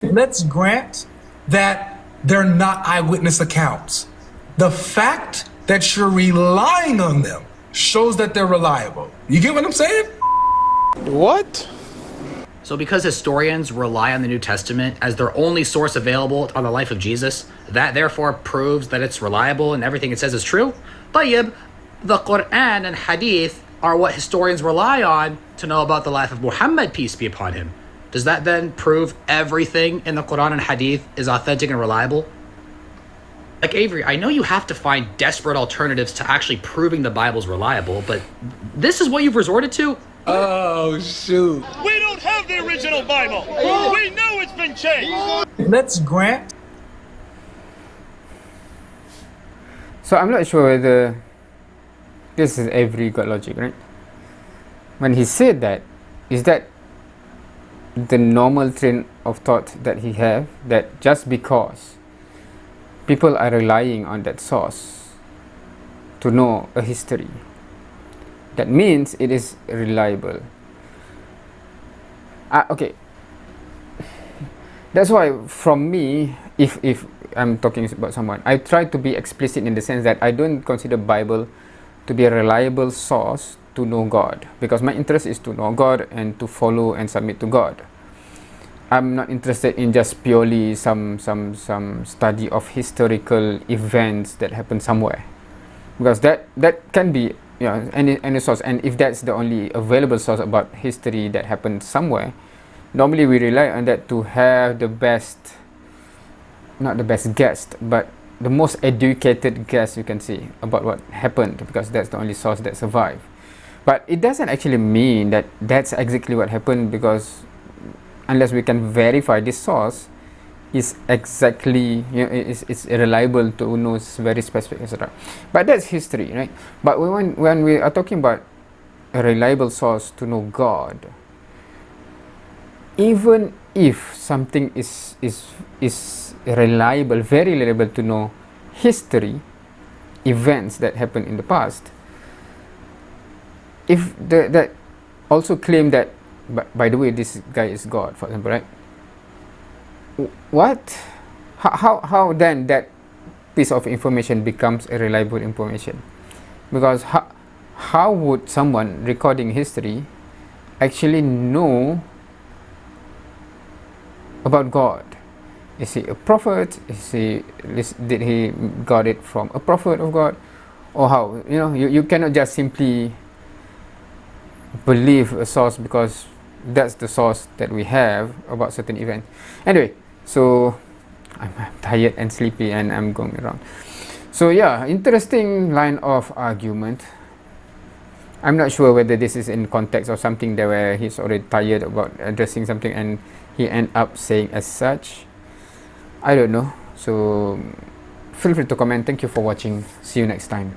Let's grant that they're not eyewitness accounts. The fact that you're relying on them shows that they're reliable. You get what I'm saying? What? So because historians rely on the New Testament as their only source available on the life of Jesus, that therefore proves that it's reliable and everything it says is true? طيب, the Quran and Hadith are what historians rely on to know about the life of Muhammad, peace be upon him. Does that then prove everything in the Quran and Hadith is authentic and reliable? Like, Avery, I know you have to find desperate alternatives to actually proving the Bible's reliable, but this is what you've resorted to? Oh, shoot. We don't have the original Bible. We know it's been changed. Let's grant. So I'm not sure whether this is every God logic, right? When he said that, is that the normal train of thought that he have, that just because people are relying on that source to know a history, that means it is reliable? Okay, that's why from me, if I'm talking about someone, I try to be explicit in the sense that I don't consider Bible to be a reliable source to know God, because my interest is to know God and to follow and submit to God. I'm not interested in just purely some study of historical events that happen somewhere, because that can be, you know, any source, and if that's the only available source about history that happened somewhere, normally we rely on that to have the best, not the best guess, but the most educated guess you can see about what happened, because that's the only source that survived. But it doesn't actually mean that that's exactly what happened, because unless we can verify this source is exactly, you know, it's reliable to know it's very specific, etc. But that's history, right? But when we are talking about a reliable source to know God, even if something is reliable, very reliable to know history, events that happened in the past, if that also claim that, by the way, this guy is God, for example, right? What? How then that piece of information becomes a reliable information? Because how would someone recording history actually know about God? Is he a prophet? Did he got it from a prophet of God? Or how? You know, you cannot just simply believe a source because that's the source that we have about certain event. Anyway, so I'm tired and sleepy and I'm going around. So yeah, interesting line of argument. I'm not sure whether this is in context of something that where he's already tired about addressing something and he end up saying as such. I don't know. So feel free to comment. Thank you for watching. See you next time.